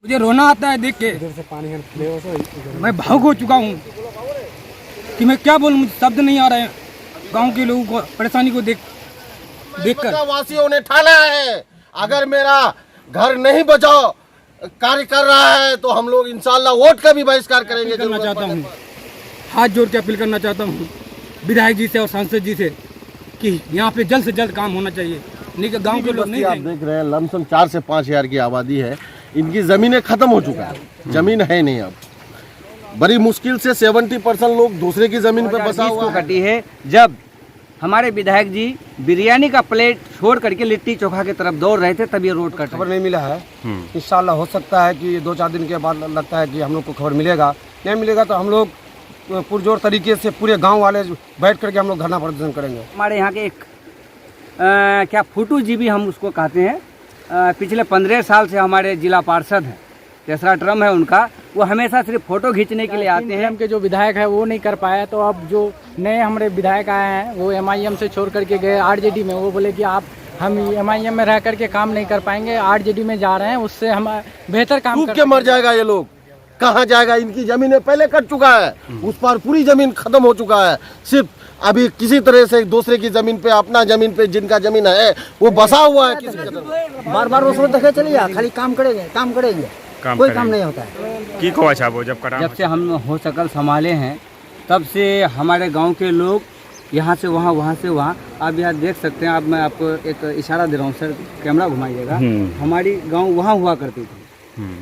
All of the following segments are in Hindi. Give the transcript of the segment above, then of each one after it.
मुझे रोना आता है देख के। मैं भावुक हो चुका हूँ कि मैं क्या बोलूँ, मुझे शब्द नहीं आ रहे हैं गांव के लोगों को परेशानी को देखकर। वासियों ने ठाना है अगर मेरा घर नहीं बचाओ कार्य कर रहा है तो हम लोग इंशाल्लाह वोट का भी बहिष्कार करेंगे। करना चाहता हूँ, हाथ जोड़ के अपील करना चाहता हूँ विधायक जी से और सांसद जी से कि यहाँ पे जल्द से जल्द काम होना चाहिए, नहीं कि गाँव के लोग नहीं। आप देख रहे हैं लमसम 4 से 5 हज़ार की आबादी है, इनकी ज़मीनें ख़त्म हो चुका है, ज़मीन है नहीं। अब बड़ी मुश्किल से 70% लोग दूसरे की ज़मीन पर बसा हुआ कटी है। जब हमारे विधायक जी बिरयानी का प्लेट छोड़ करके लिट्टी चोखा की तरफ दौड़ रहे थे तब ये रोड कट। खबर नहीं मिला है, इंशाल्लाह हो सकता है कि 2-4 दिन के बाद लगता है कि हम लोग को खबर मिलेगा। नहीं मिलेगा तो हम लोग पुरजोर तरीके से पूरे गांव वाले बैठ करके हम लोग धरना प्रदर्शन करेंगे। हमारे यहाँ के एक क्या फूटू जी भी हम उसको कहते हैं, पिछले 15 साल से हमारे जिला पार्षद हैं, तीसरा टर्म है उनका। वो हमेशा सिर्फ फोटो खींचने के लिए आते हैं। के जो विधायक है वो नहीं कर पाया, तो अब जो नए हमारे विधायक आए हैं वो MIM से छोड़ करके गए RJD में। वो बोले कि हम MIM में रह करके काम नहीं कर पाएंगे, RJD में जा रहे हैं, उससे हम बेहतर काम डूब के मर जाएगा ये लोग। कहाँ जाएगा, इनकी जमीनें पहले कट चुका है, उस पर पूरी जमीन खत्म हो चुका है। सिर्फ अभी किसी तरह से दूसरे की जमीन पे, अपना जमीन पे जिनका जमीन है वो बसा हुआ है। किसी बार बार उसमें देखे चलिए, खाली काम करेंगे कोई काम नहीं होता है। की को अच्छा वो जब से हम हो सकल संभाले हैं तब से हमारे गांव के लोग यहाँ से वहाँ, वहाँ से वहाँ। आप यहाँ देख सकते हैं, अब मैं आपको एक इशारा दे रहा हूँ सर, कैमरा घुमाइएगा। हमारी गांव वहाँ हुआ करती थी,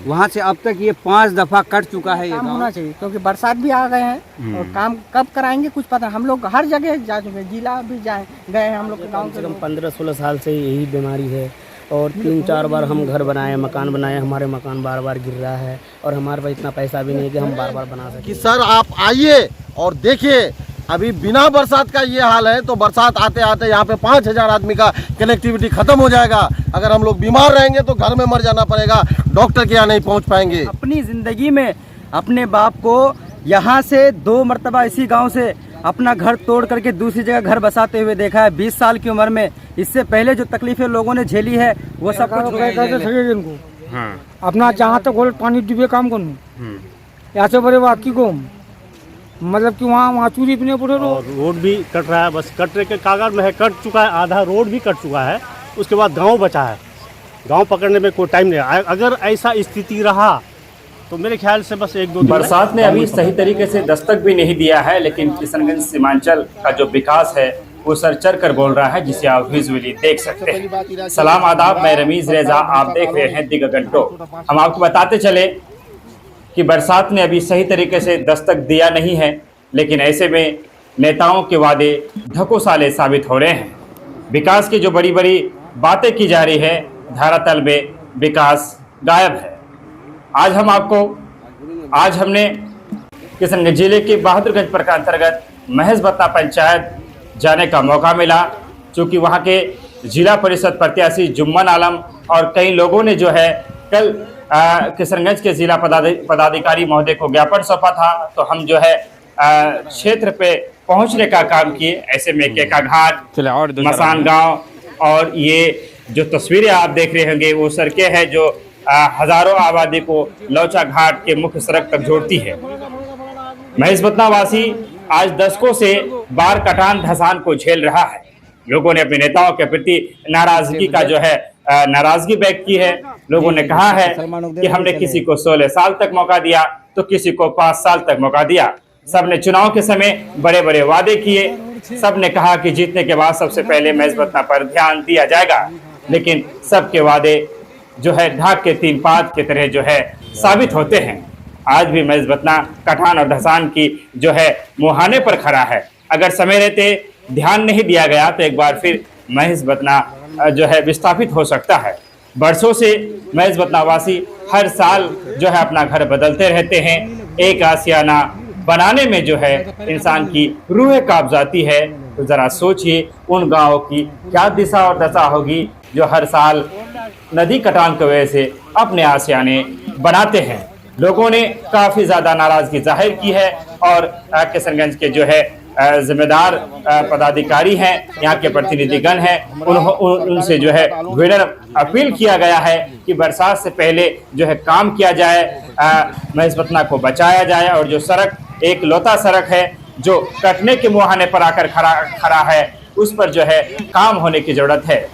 वहाँ से अब तक ये 5 दफा कट चुका है। ये काम होना चाहिए क्योंकि बरसात भी आ गए हैं और काम कब कराएंगे कुछ पता। हम लोग हर जगह जा चुके हैं, जिला भी गए हैं हम लोग के गाँव से। 15-16 साल से यही बीमारी है और 3-4 बार हम घर बनाए, मकान बनाए, हमारे मकान बार बार गिर रहा है और हमारे पास इतना पैसा भी नहीं कि हम बार बार बना सकें। कि सर आप आइए और देखिए, अभी बिना बरसात का ये हाल है तो बरसात आते आते यहाँ पे 5,000 आदमी का कनेक्टिविटी खत्म हो जाएगा। अगर हम लोग बीमार रहेंगे तो घर में मर जाना पड़ेगा, डॉक्टर के यहाँ नहीं पहुँच पाएंगे। अपनी ज़िंदगी में अपने बाप को यहाँ से 2 मरतबा इसी गांव से अपना घर तोड़ करके दूसरी जगह घर बसाते हुए देखा है 20 साल की उम्र में। इससे पहले जो तकलीफें लोगों ने झेली है वो सब कुछ अपना जहाँ तक गोल पानी डूबे काम करूँ ऐसे बड़े बात की को, मतलब कि वहाँ चूरी पीने पड़े। रोड भी कट रहा है, बस कटने के कागज में है, कट चुका है, आधा रोड भी कट चुका है। उसके बाद गांव बचा है, गांव पकड़ने में कोई टाइम नहीं है। अगर ऐसा स्थिति रहा तो मेरे ख्याल से बस 1-2 दिन। बरसात ने अभी सही तरीके से दस्तक भी नहीं दिया है, लेकिन किशनगंज सीमांचल का जो विकास है वो सर चढ़ कर बोल रहा है, जिसे आप विजुअली देख सकते हैं। सलाम आदाब, मैं रमीज रेजा, आप देख रहे हैं दिगंटो। हम आपको बताते चले कि बरसात ने अभी सही तरीके से दस्तक दिया नहीं है, लेकिन ऐसे में नेताओं के वादे ढकोसाले साबित हो रहे हैं। विकास की जो बड़ी बड़ी बातें की जा रही है, धरातल में विकास गायब है। आज हमने किशनगंज जिले के बहादुरगंज प्रखंड अंतर्गत महजबत्ता पंचायत जाने का मौका मिला, चूँकि वहाँ के जिला परिषद प्रत्याशी जुम्मन आलम और कई लोगों ने जो है कल किशनगंज के जिला पदाधिकारी महोदय को ज्ञापन सौंपा था। तो हम जो है क्षेत्र पे पहुंचने का काम किए। ऐसे में केका घाट, मसान गांव और ये जो तस्वीरें आप देख रहे होंगे वो सड़कें हैं जो हजारों आबादी को लौचा घाट के मुख्य सड़क तक जोड़ती है। महजबत्ता वासी आज दशकों से बार कटान धसान को झेल रहा है। लोगों ने अपने नेताओं के प्रति नाराजगी का जो है नाराजगी व्यक्त की है। लोगों ने कहा है कि हमने किसी को 16 साल तक मौका दिया तो किसी को 5 साल तक मौका दिया। सबने चुनाव के समय बड़े बड़े वादे किए, सबने कहा कि जीतने के बाद सबसे पहले महजबत्ता पर ध्यान दिया जाएगा, लेकिन सबके वादे जो है ढाक के 3 पात की तरह जो है साबित होते हैं। आज भी महजबत्ता कटान और धसान की जो है मुहाने पर खड़ा है। अगर समय रहते ध्यान नहीं दिया गया तो एक बार फिर महजबत्ता जो है विस्थापित हो सकता है। बरसों से महजबत्ता वासी हर साल जो है अपना घर बदलते रहते हैं। एक आसियाना बनाने में जो है इंसान की रूह कांप जाती है। तो जरा सोचिए उन गाँवों की क्या दिशा और दशा होगी जो हर साल नदी कटान की वजह से अपने आसियाने बनाते हैं। लोगों ने काफ़ी ज़्यादा नाराज़गी जाहिर की है और किशनगंज के जो है जिम्मेदार पदाधिकारी हैं, यहाँ के प्रतिनिधिगण हैं, उनसे जो है विनम्र अपील किया गया है कि बरसात से पहले जो है काम किया जाए, महेशपतना को बचाया जाए और जो सड़क एक लौता सड़क है जो कटने के मुहाने पर आकर खड़ा है, उस पर जो है काम होने की जरूरत है।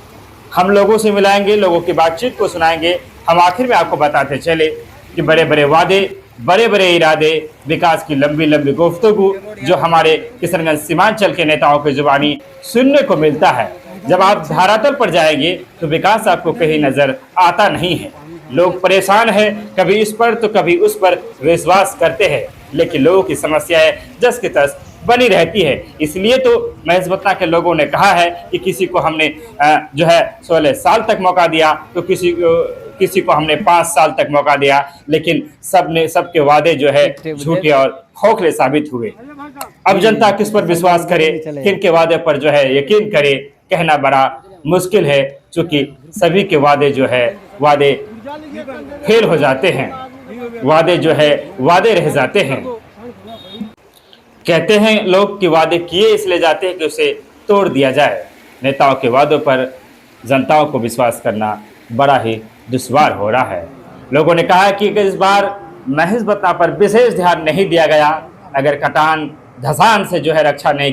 हम लोगों से मिलाएंगे, लोगों की बातचीत को सुनाएंगे। हम आखिर में आपको बताते चले कि बड़े बड़े वादे, बड़े बड़े इरादे, विकास की लंबी लंबी गुफ्तगू जो हमारे किशनगंज सीमांचल के नेताओं की जुबानी सुनने को मिलता है, जब आप धरातल पर जाएंगे तो विकास आपको कहीं नजर आता नहीं है। लोग परेशान हैं, कभी इस पर तो कभी उस पर विश्वास करते हैं, लेकिन लोगों की समस्याएं जस की तस बनी रहती है। इसलिए तो महेशपतना के लोगों ने कहा है कि किसी को हमने जो है 16 साल तक मौका दिया, तो किसी को हमने 5 साल तक मौका दिया, लेकिन सबके वादे जो है झूठे और खोखले साबित हुए। अब जनता किस पर विश्वास करे, किन के वादे पर जो है यकीन करे, कहना बड़ा मुश्किल है, क्योंकि सभी के वादे जो है वादे फेल हो जाते हैं, वादे जो है वादे रह जाते हैं। कहते हैं लोग कि वादे किए इसलिए जाते हैं कि उसे तोड़ दिया जाए। नेताओं के वादों पर जनताओं को विश्वास करना बड़ा ही दुश्वार हो रहा है। लोगों ने कहा कि इस बार महेशपतना पर विशेष ध्यान नहीं दिया गया, अगर कटान धसान से जो है रक्षा नहीं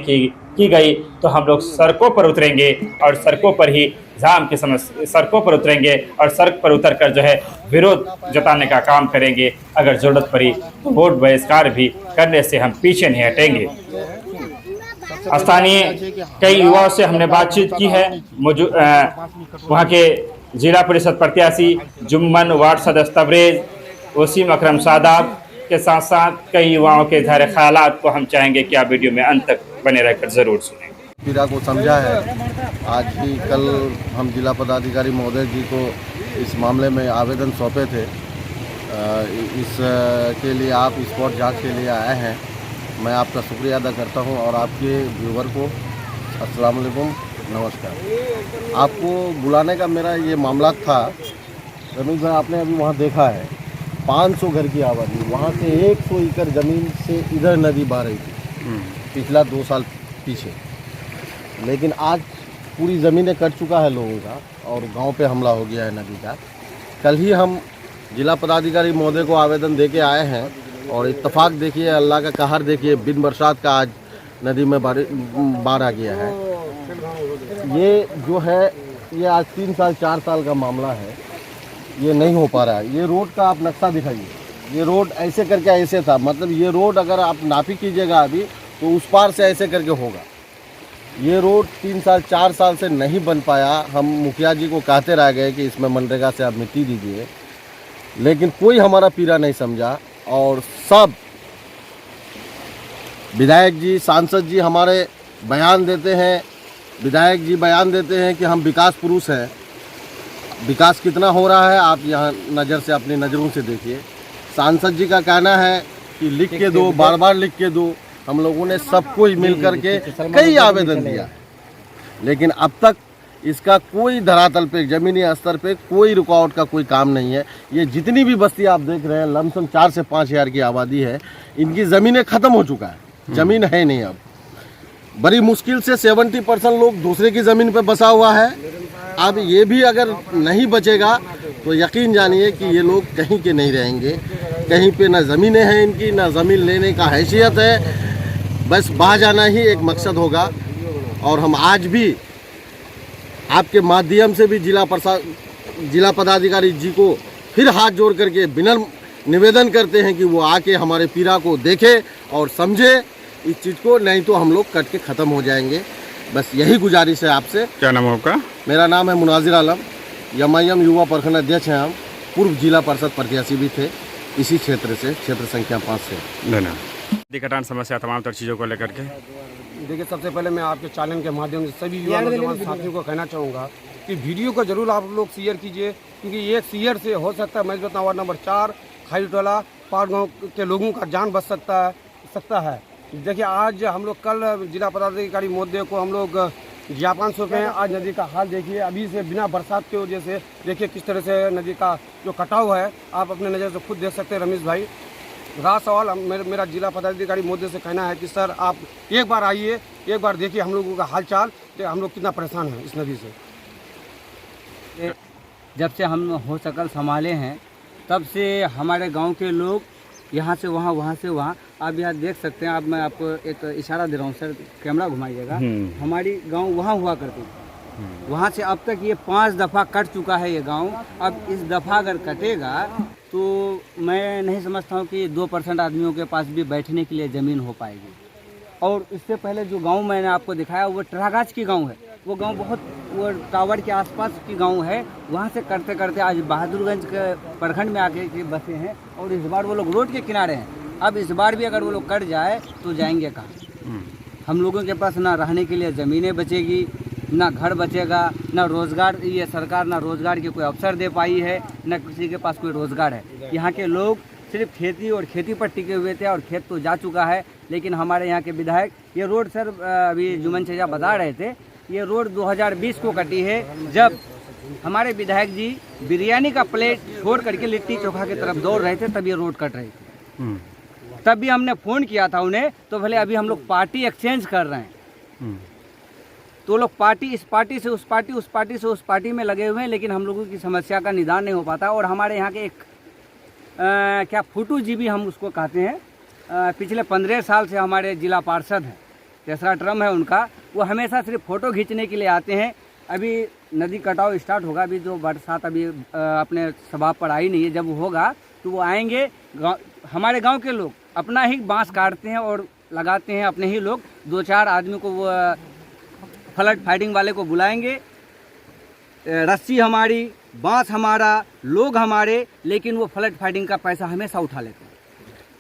की गई तो हम लोग सड़कों पर उतरेंगे और सड़कों पर ही सड़कों पर उतरेंगे और सड़क पर उतरकर जो है विरोध जताने का काम करेंगे। अगर जरूरत पड़ी तो वोट बहिष्कार भी करने से हम पीछे नहीं हटेंगे। स्थानीय कई युवाओं से हमने बातचीत की है। वहाँ के जिला परिषद प्रत्याशी जुम्मन, वार्ड सदस्य तबरेज, वसीम अकरम सादाब के साथ साथ कई युवाओं के धारे ख्यालात को हम चाहेंगे कि आप वीडियो में अंत तक बने रहकर जरूर सुनें। पीड़ा को समझा है। आज ही कल हम जिला पदाधिकारी महोदय जी को इस मामले में आवेदन सौंपे थे। इस के लिए आप स्पॉट जांच के लिए आए हैं, मैं आपका शुक्रिया अदा करता हूं और आपके व्यूवर को अस्सलाम वालेकुम, नमस्कार। आपको बुलाने का मेरा ये मामला था, रमेश भाई आपने अभी वहाँ देखा है 500 घर की आबादी, वहाँ से 100 एकड़ ज़मीन से इधर नदी बह रही थी पिछला 2 साल पीछे, लेकिन आज पूरी ज़मीनें कट चुका है लोगों का और गांव पे हमला हो गया है नदी का। कल ही हम जिला पदाधिकारी महोदय को आवेदन दे के आए हैं और इत्तेफाक देखिए, अल्लाह का कहर देखिए, बिन बरसात का आज नदी में बाढ़ आ गया है। ये जो है ये आज 3 साल 4 साल का मामला है, ये नहीं हो पा रहा है। ये रोड का आप नक्शा दिखाइए, ये रोड ऐसे करके ऐसे था, मतलब ये रोड अगर आप नापी कीजिएगा अभी तो उस पार से ऐसे करके होगा। ये रोड 3 साल 4 साल से नहीं बन पाया। हम मुखिया जी को कहते रह गए कि इसमें मनरेगा से आप मिट्टी दीजिए, लेकिन कोई हमारा पीड़ा नहीं समझा और सब विधायक जी, सांसद जी हमारे बयान देते हैं, विधायक जी बयान देते हैं कि हम विकास पुरुष हैं। विकास कितना हो रहा है आप यहाँ नज़र से अपनी नज़रों से देखिए। सांसद जी का कहना है कि लिख के दो, बार बार लिख के दो। हम लोगों ने सबको मिल करके कई आवेदन दिया, लेकिन अब तक इसका कोई धरातल पे, ज़मीनी स्तर पे कोई रुकावट का कोई काम नहीं है। ये जितनी भी बस्ती आप देख रहे हैं, लमसम 4 से 5 हज़ार की आबादी है, इनकी ज़मीनें ख़त्म हो चुका है, ज़मीन है नहीं। अब बड़ी मुश्किल से 70% लोग दूसरे की ज़मीन पे बसा हुआ है। अब ये भी अगर नहीं बचेगा तो यकीन जानिए कि ये लोग कहीं के नहीं रहेंगे। कहीं पे ना ज़मीनें हैं इनकी, ना ज़मीन लेने का हैसियत है, बस बह जाना ही एक मकसद होगा। और हम आज भी आपके माध्यम से भी जिला पदाधिकारी जी को फिर हाथ जोड़ करके विनम्र निवेदन करते हैं कि वो आके हमारे पीड़ा को देखे और समझे इस चीज़ को, नहीं तो हम लोग कट के ख़त्म हो जाएंगे। बस यही गुजारिश है आपसे। क्या नाम है आपका? मेरा नाम है मुनाजिर आलम, MIM युवा प्रखंड अध्यक्ष हैं हम, पूर्व जिला परिषद प्रत्याशी भी थे इसी क्षेत्र से, क्षेत्र संख्या 5 से। धन्यवाद। कटान समस्या तमाम तर चीज़ों को लेकर के देखिए, सबसे पहले मैं आपके चैनल के माध्यम से सभी युवा नौजवान साथियों को कहना चाहूँगा कि वीडियो को जरूर आप लोग शेयर कीजिए, क्योंकि एक शेयर से हो सकता है महेशपतना वार्ड नंबर 4 खाईटोला पार गाँव के लोगों का जान बच सकता है। देखिए, आज हम लोग कल जिला पदाधिकारी महोदय को हम लोग ज्ञापन सौंपे हैं। आज नदी का हाल देखिए, अभी से बिना बरसात की वजह से देखिए किस तरह से नदी का जो कटाव है, आप अपने नज़र से खुद देख सकते हैं रमेश भाई। राज सवाल मेरा जिला पदाधिकारी महोदय से कहना है कि सर आप एक बार आइए, एक बार देखिए हम लोगों का हालचाल, तो हम लोग कितना परेशान हैं इस नदी से। जब से हम हो सकल संभाले हैं तब से हमारे गांव के लोग यहाँ से वहाँ, वहाँ से वहाँ, आप यहाँ देख सकते हैं। आप मैं आपको एक इशारा दे रहा हूँ सर, कैमरा घुमाइएगा। हमारी गांव वहाँ हुआ करती थी, वहाँ से अब तक ये 5 दफ़ा कट चुका है ये गांव। अब इस दफ़ा अगर कटेगा तो मैं नहीं समझता हूँ कि 2% आदमियों के पास भी बैठने के लिए ज़मीन हो पाएगी। और इससे पहले जो गांव मैंने आपको दिखाया वो टरागाछ की गांव है। वो गांव बहुत, वो टावर के आसपास की गांव है। वहाँ से करते करते आज बहादुरगंज के प्रखंड में आके के बसे हैं। और इस बार वो लोग रोड के किनारे हैं। अब इस बार भी अगर वो लोग कट जाए तो जाएंगे कहाँ? हम लोगों के पास ना रहने के लिए ज़मीनें बचेगी, ना घर बचेगा, ना रोज़गार। ये सरकार ना रोज़गार के कोई अवसर दे पाई है, ना किसी के पास कोई रोज़गार है। यहाँ के लोग सिर्फ खेती और खेती पर टिके हुए थे और खेत तो जा चुका है। लेकिन हमारे यहाँ के विधायक, ये रोड सर अभी जुम्मन चचा बता रहे थे, ये रोड 2020 को कटी है, जब हमारे विधायक जी बिरयानी का प्लेट छोड़ करके लिट्टी चोखा की तरफ दौड़ रहे थे, तब ये रोड कट रही थी। तब भी हमने फ़ोन किया था उन्हें, तो भले अभी हम लोग पार्टी एक्सचेंज कर रहे हैं, तो लोग पार्टी, इस पार्टी से उस पार्टी, उस पार्टी से उस पार्टी में लगे हुए हैं, लेकिन हम लोगों की समस्या का निदान नहीं हो पाता। और हमारे यहाँ के एक क्या फुटू जी भी हम उसको कहते हैं, पिछले 15 साल से हमारे जिला पार्षद हैं, 3रा टर्म है उनका। वो हमेशा सिर्फ फ़ोटो खींचने के लिए आते हैं। अभी नदी कटाव स्टार्ट होगा, अभी जो बरसात अभी अपने सभा पर आई नहीं है, जब होगा तो वो आएंगे। हमारे गांव के लोग अपना ही बांस काटते हैं और लगाते हैं, अपने ही लोग 2-4 आदमी को, वो फ्लड फाइटिंग वाले को बुलाएंगे। रस्सी हमारी, बांस हमारा, लोग हमारे, लेकिन वो फ्लड फाइटिंग का पैसा हमेशा उठा लेते हैं।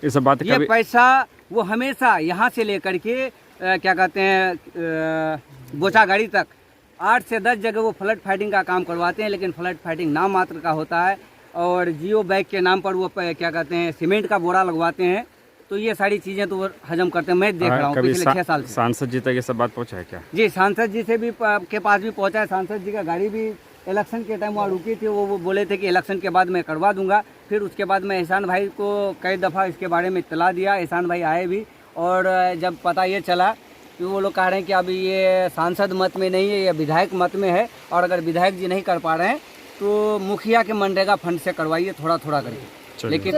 ये सब बात ये पैसा वो हमेशा यहाँ से लेकर के क्या कहते हैं बोचा गाड़ी तक 8 से 10 जगह वो फ्लड फाइटिंग का काम करवाते हैं, लेकिन फ्लड फाइटिंग नाम मात्र का होता है। और जियो बैग के नाम पर वो क्या कहते हैं सीमेंट का बोरा लगवाते हैं। तो ये सारी चीज़ें तो वो हजम करते हैं। मैं देख रहा हूँ पिछले 6 साल से। सांसद जी तक ये सब बात पहुँचा है क्या? जी, सांसद जी से भी के पास भी पहुँचा है। सांसद जी का गाड़ी भी इलेक्शन के टाइम वहाँ रुकी थी, वो बोले थे कि इलेक्शन के बाद मैं करवा दूंगा। फिर उसके बाद मैं एहसान भाई को कई दफ़ा इसके बारे में इत्तला दिया, एहसान भाई आए भी। और जब पता ये चला कि वो लोग कह रहे हैं कि अभी ये सांसद मत में नहीं है, ये विधायक मत में है, और अगर विधायक जी नहीं कर पा रहे हैं तो मुखिया के मनरेगा फंड से करवाइए, थोड़ा थोड़ा करके। लेकिन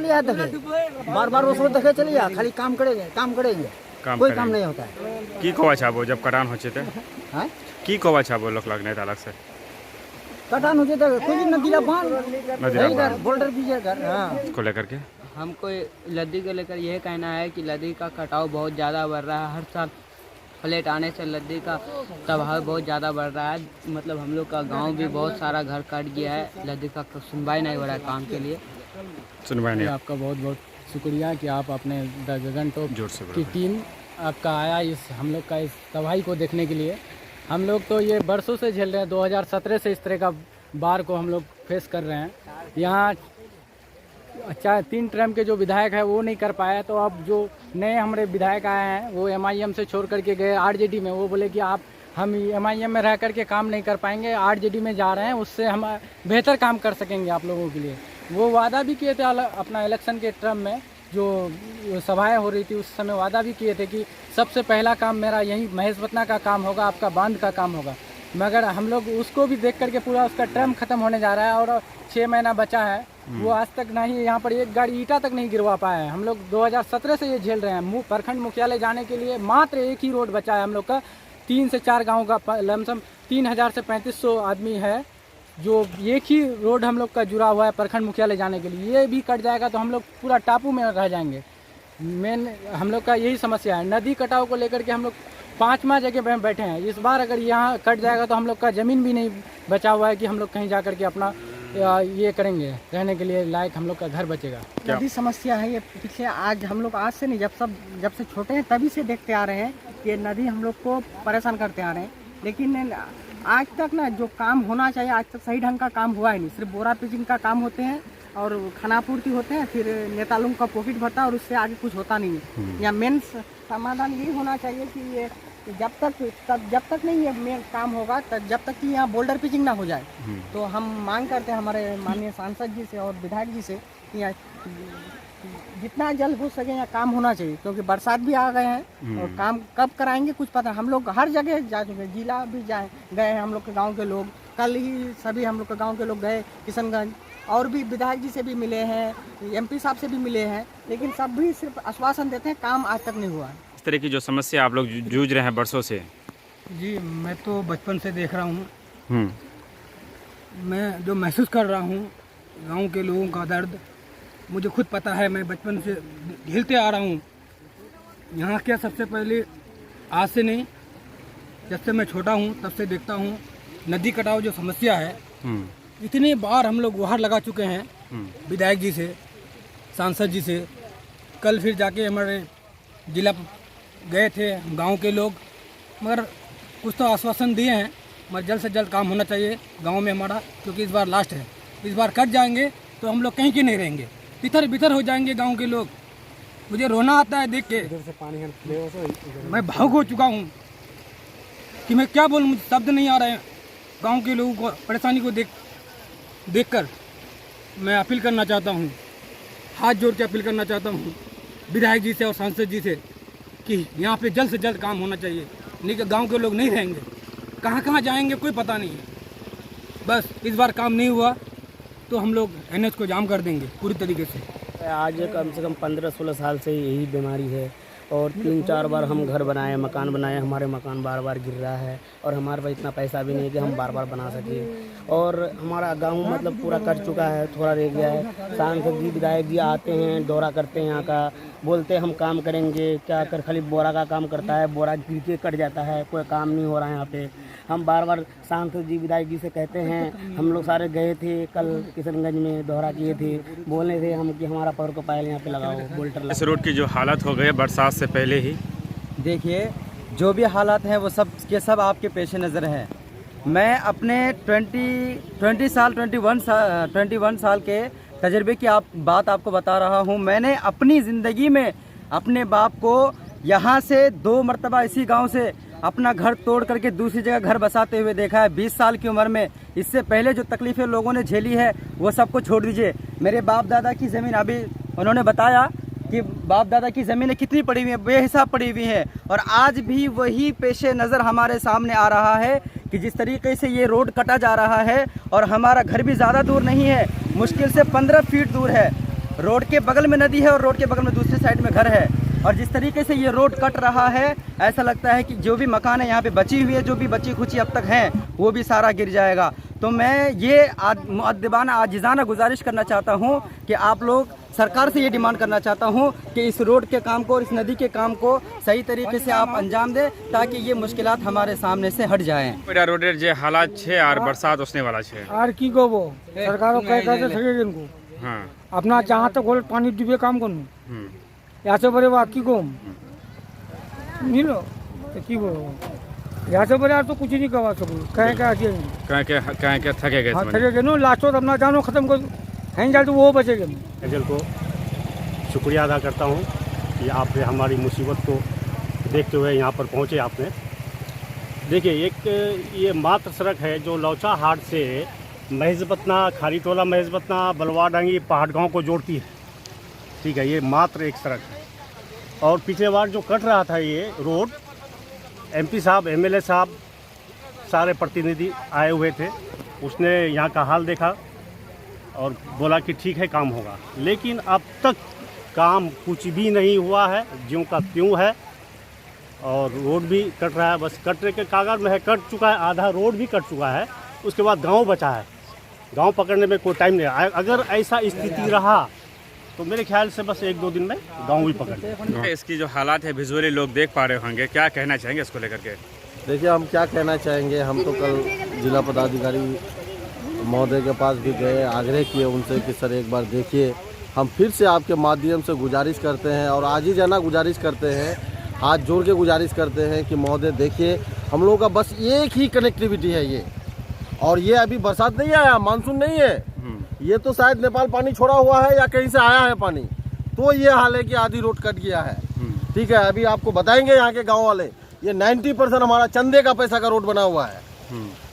बार उसको देखे चलिए, खाली काम करेंगे कोई काम नहीं होता है। की कोवा छाबो जब करान होचे थे की कोवा छाबो लोग लगने अलग से कटान हो जाता है, कोई नदीला बांध बोल्डर भी है घर। हाँ, इसको लेकर के हमको लद्दी को लेकर यह कहना है कि लद्दी का कटाव बहुत ज़्यादा बढ़ रहा है। हर साल फ्लैट आने से लद्दी का प्रभाव बहुत ज़्यादा बढ़ रहा है। मतलब हम लोग का गांव भी बहुत सारा घर कट गया है, लद्दी का सुनवाई नहीं हो रहा है काम के लिए। सुनवाई नहीं। आपका बहुत बहुत शुक्रिया कि आप अपने द गगन टॉप की टीम आपका आया इस हम लोग का इस तबाही को देखने के लिए। हम लोग तो ये बरसों से झेल रहे हैं, 2017 से इस तरह का बार को हम लोग फेस कर रहे हैं। यहाँ अच्छा 3 टर्म के जो विधायक है वो नहीं कर पाया, तो अब जो नए हमारे विधायक आए हैं वो MIM से छोड़ करके गए RJD में। वो बोले कि हम MIM में रह करके काम नहीं कर पाएंगे, RJD में जा रहे हैं, उससे हम बेहतर काम कर सकेंगे आप लोगों के लिए। वो वादा भी किए थे अपना इलेक्शन के टर्म में, जो सभाएं हो रही थी उस समय वादा भी किए थे कि सबसे पहला काम मेरा यही महेशवतना का काम होगा, आपका बांध का काम होगा। मगर हम लोग उसको भी देख करके पूरा उसका टर्म खत्म होने जा रहा है और 6 महीना बचा है, वो आज तक नहीं, यहाँ पर एक गाड़ी ईंटा तक नहीं गिरवा पाया है। हम लोग 2017 से ये झेल रहे हैं। प्रखंड मुख्यालय जाने के लिए मात्र एक ही रोड बचा है हम लोग का। 3 से 4 गाँव का लमसम 3000 से 3500 आदमी है, जो एक ही रोड हम लोग का जुड़ा हुआ है प्रखंड मुख्यालय जाने के लिए। ये भी कट जाएगा तो हम लोग पूरा टापू में रह जाएंगे। मेन हम लोग का यही समस्या है। नदी कटाव को लेकर के हम लोग 5वां जगह पे बैठे हैं। इस बार अगर यहाँ कट जाएगा तो हम लोग का ज़मीन भी नहीं बचा हुआ है कि हम लोग कहीं जा कर के अपना ये करेंगे, रहने के लिए लायक हम लोग का घर बचेगा। नदी समस्या है ये पिछले, आज हम लोग आज से नहीं, जब से छोटे हैं तभी से देखते आ रहे हैं कि नदी हम लोग को परेशान करते आ रहे हैं। लेकिन आज तक ना जो काम होना चाहिए आज तक सही ढंग का काम हुआ ही नहीं। सिर्फ बोरा पिचिंग का काम होते हैं और खानापूर्ति होते हैं, फिर नेता लोगों का प्रॉफिट भरता है और उससे आगे कुछ होता नहीं है। या मेन समाधान यही होना चाहिए कि ये जब तक नहीं ये मेन काम होगा तब जब तक कि यहाँ बोल्डर पिचिंग ना हो जाए। तो हम मांग करते हैं हमारे माननीय सांसद जी से और विधायक जी से यहाँ जितना जल्द हो सके यहाँ काम होना चाहिए, क्योंकि बरसात भी आ गए हैं और काम कब कराएंगे कुछ पता। हम लोग हर जगह जा चुके हैं, जिला भी गए हैं हम लोग के गांव के लोग। कल ही सभी हम लोग के गांव के लोग गए किशनगंज, और भी विधायक जी से भी मिले हैं, MP साहब से भी मिले हैं, लेकिन सब भी सिर्फ आश्वासन देते हैं, काम आज तक नहीं हुआ। इस तरह की जो समस्या आप लोग जूझ रहे हैं बरसों से। जी मैं तो बचपन से देख रहा हूँ, मैं जो महसूस कर रहा हूँ गांव के लोगों का दर्द मुझे खुद पता है। मैं बचपन से झेलते आ रहा हूँ। यहाँ क्या सबसे पहले आज से नहीं, जब से मैं छोटा हूँ तब से देखता हूँ नदी कटाव जो समस्या है, इतनी बार हम लोग गुहार लगा चुके हैं विधायक जी से, सांसद जी से। कल फिर जाके हमारे जिला गए थे गांव के लोग, मगर कुछ तो आश्वासन दिए हैं, मगर जल्द से जल्द काम होना चाहिए गांव में हमारा, क्योंकि इस बार लास्ट है। इस बार कट जाएंगे तो हम लोग कहीं के नहीं रहेंगे, तितर बितर हो जाएंगे गांव के लोग। मुझे रोना आता है देख के, मैं भावुक हो चुका हूँ कि मैं क्या बोलूँ, मुझे शब्द नहीं आ रहे हैं। गांव के लोगों को परेशानी को देखकर मैं अपील करना चाहता हूँ, हाथ जोड़ के अपील करना चाहता हूँ विधायक जी से और सांसद जी से कि यहाँ पे जल्द से जल्द काम होना चाहिए, नहीं कि गांव के लोग नहीं रहेंगे, कहाँ कहाँ जाएंगे कोई पता नहीं है। बस इस बार काम नहीं हुआ तो हम लोग NH को जाम कर देंगे पूरी तरीके से। आज कम से कम 15-16 साल से यही बीमारी है, और 3-4 बार हम घर बनाए, मकान बनाए, हमारे मकान बार बार गिर रहा है, और हमारे पास इतना पैसा भी नहीं है कि हम बार बार बना सकें। और हमारा गांव मतलब पूरा कट चुका है, थोड़ा रह गया है। सांसद जी विधायक जी आते हैं, दौरा करते हैं यहाँ का, बोलते हैं हम काम करेंगे, क्या कर खाली बोरा का काम करता है, बोरा गिर के कट जाता है, कोई काम नहीं हो रहा है यहाँ पे। हम बार बार सांसद जी विधायक जी से कहते हैं, हम लोग सारे गए थे कल किशनगंज में, दौरा किए थे, बोले थे हम कि हमारा पावर को पायल यहाँ पे लगाओ, बोल्टर इस रोड की जो हालत हो गई बरसात से पहले ही, देखिए जो भी हालात हैं वो सब के सब आपके पेश नज़र हैं। मैं अपने 21 साल के तजर्बे की बात आपको बता रहा हूँ। मैंने अपनी ज़िंदगी में अपने बाप को यहाँ से 2 मरतबा इसी गांव से अपना घर तोड़ करके दूसरी जगह घर बसाते हुए देखा है 20 साल की उम्र में। इससे पहले जो तकलीफ़ें लोगों ने झेली है वो सबको छोड़ दीजिए। मेरे बाप दादा की ज़मीन, अभी उन्होंने बताया कि बाप दादा की ज़मीनें कितनी पड़ी हुई हैं, बेहिसाब पड़ी हुई हैं, और आज भी वही पेशे नज़र हमारे सामने आ रहा है कि जिस तरीके से ये रोड कटा जा रहा है, और हमारा घर भी ज़्यादा दूर नहीं है, मुश्किल से 15 फीट दूर है। रोड के बगल में नदी है और रोड के बगल में दूसरी साइड में घर है, और जिस तरीके से ये रोड कट रहा है ऐसा लगता है कि जो भी मकान है यहाँ पे बची हुई है, जो भी बची खुची अब तक हैं, वो भी सारा गिर जाएगा। तो मैं ये मुअद्दिबाना आजिज़ाना गुजारिश करना चाहता हूँ कि आप लोग सरकार से ये डिमांड करना चाहता हूँ कि इस रोड के काम को और इस नदी के काम को सही तरीके से आप अंजाम दें, ताकि ये मुश्किलात हमारे सामने से हट जाएं। रोडेर जे हालात छे और बरसात उसने वाला छे और की को वो सरकारों कह कहते सके इनको हाँ अपना जहाँ तक गोल पानी डूबे काम करूँ यहाँ से बड़े बात की को मिलो तो की वो यहाँ से बड़े तो कुछ नहीं करवा सकूँ, कहें कहें थके गए थके गए नो लास्ट अपना जानो खत्म कर हैं जाए तो वो बचेगा। एजल को शुक्रिया अदा करता हूँ कि आपने हमारी मुसीबत को देखते हुए यहाँ पर पहुँचे। आपने देखिए एक ये मात्र सड़क है जो लौचा हाट से महजबतना, खारीटोला महजबतना, बलवाडांगी, पहाड़ गाँव को जोड़ती है। ठीक है, ये मात्र एक सड़क है। और पिछले बार जो कट रहा था ये रोड, MP साहब, MLA साहब, सारे प्रतिनिधि आए हुए थे, उसने यहाँ का हाल देखा और बोला कि ठीक है काम होगा, लेकिन अब तक काम कुछ भी नहीं हुआ है, ज्यों का त्यों है। और रोड भी कट रहा है, बस कटने के कागज में है, कट चुका है, आधा रोड भी कट चुका है, उसके बाद गांव बचा है। गांव पकड़ने में कोई टाइम नहीं। अगर ऐसा स्थिति रहा तो मेरे ख्याल से बस 1-2 दिन में गांव भी पकड़। इसकी जो हालात है विजुअली लोग देख पा रहे होंगे, क्या कहना चाहेंगे इसको लेकर के? देखिए हम क्या कहना चाहेंगे, हम तो कल जिला पदाधिकारी महोदय के पास भी गए, आग्रह किए उनसे कि सर एक बार देखिए। हम फिर से आपके माध्यम से गुजारिश करते हैं और आज ही जाना गुजारिश करते हैं, हाथ जोड़ के गुजारिश करते हैं कि महोदय देखिए हम लोगों का बस एक ही कनेक्टिविटी है ये, और ये अभी बरसात नहीं आया, मानसून नहीं है, ये तो शायद नेपाल पानी छोड़ा हुआ है या कहीं से आया है पानी, तो ये हाल है कि आधी रोड कट गया है। ठीक है, अभी आपको बताएंगे यहाँ के गाँव वाले, ये 90% हमारा चंदे का पैसा का रोड बना हुआ है।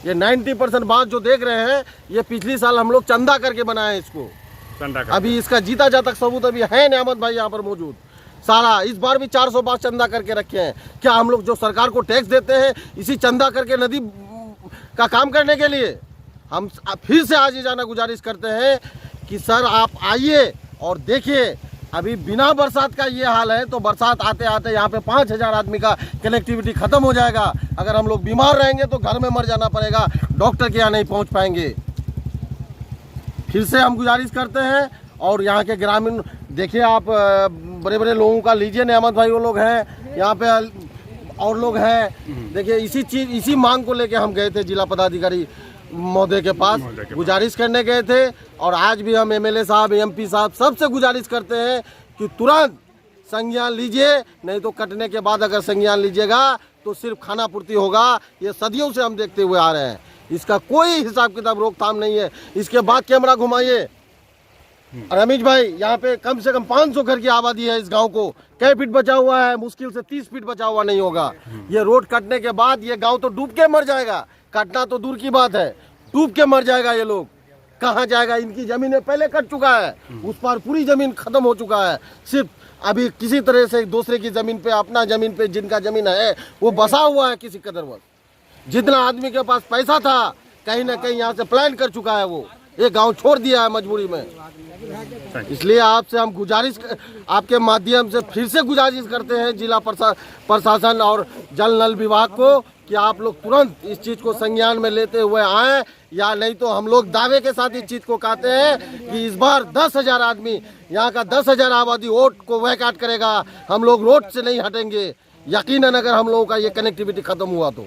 ये 90% बात जो देख रहे हैं ये पिछली साल हम लोग चंदा करके बनाए इसको। चंदा कर अभी इसका जीता जाता सबूत अभी है नियामत भाई यहाँ पर मौजूद सारा। इस बार भी 400 बार चंदा करके रखे हैं। क्या हम लोग जो सरकार को टैक्स देते हैं इसी चंदा करके नदी का काम करने के लिए? हम फिर से आज ये जाना गुजारिश करते हैं कि सर आप आइए और देखिए, अभी बिना बरसात का ये हाल है तो बरसात आते आते यहाँ पे 5000 आदमी का कनेक्टिविटी ख़त्म हो जाएगा। अगर हम लोग बीमार रहेंगे तो घर में मर जाना पड़ेगा, डॉक्टर के यहाँ नहीं पहुँच पाएंगे। फिर से हम गुजारिश करते हैं। और यहाँ के ग्रामीण देखिए आप, बड़े बड़े लोगों का लीजिए, नियामत भाई वो लोग हैं यहाँ पे और लोग हैं। देखिए इसी मांग को लेके हम गए थे जिला पदाधिकारी महोदय के पास, गुजारिश करने गए थे। और आज भी हम एमएलए साहब, एमपी साहब सबसे गुजारिश करते हैं कि तुरंत संज्ञान लीजिए, नहीं तो कटने के बाद अगर संज्ञान लीजिएगा तो सिर्फ खाना पूर्ति होगा। ये सदियों से हम देखते हुए आ रहे हैं, इसका कोई हिसाब किताब रोकथाम नहीं है। इसके बाद कैमरा घुमाइए। रमेश भाई, यहाँ पे कम से कम 500 घर की आबादी है। इस गांव को कई फीट बचा हुआ है? मुश्किल से 30 फीट बचा हुआ नहीं होगा। ये रोड कटने के बाद ये गांव तो डूब के मर जाएगा। कटना तो दूर की बात है, डूब के मर जाएगा। ये लोग कहाँ जाएगा? इनकी जमीनें पहले कट चुका है, उस पर पूरी जमीन खत्म हो चुका है। सिर्फ अभी किसी तरह से दूसरे की जमीन पे, अपना जमीन पे जिनका जमीन है वो बसा हुआ है किसी कदर वक्त। जितना आदमी के पास पैसा था कहीं ना कहीं यहाँ से प्लान कर चुका है, वो ये गांव छोड़ दिया है मजबूरी में। इसलिए आपसे हम गुजारिश, आपके माध्यम से फिर से गुजारिश करते हैं जिला प्रशासन और जल नल विभाग को कि आप लोग तुरंत इस चीज़ को संज्ञान में लेते हुए आएँ, या नहीं तो हम लोग दावे के साथ इस चीज़ को कहते हैं कि इस बार 10,000 आदमी, यहाँ का 10,000 आबादी वोट को वैकाट करेगा। हम लोग रोड से नहीं हटेंगे यकीनन, अगर हम लोगों का ये कनेक्टिविटी खत्म हुआ तो।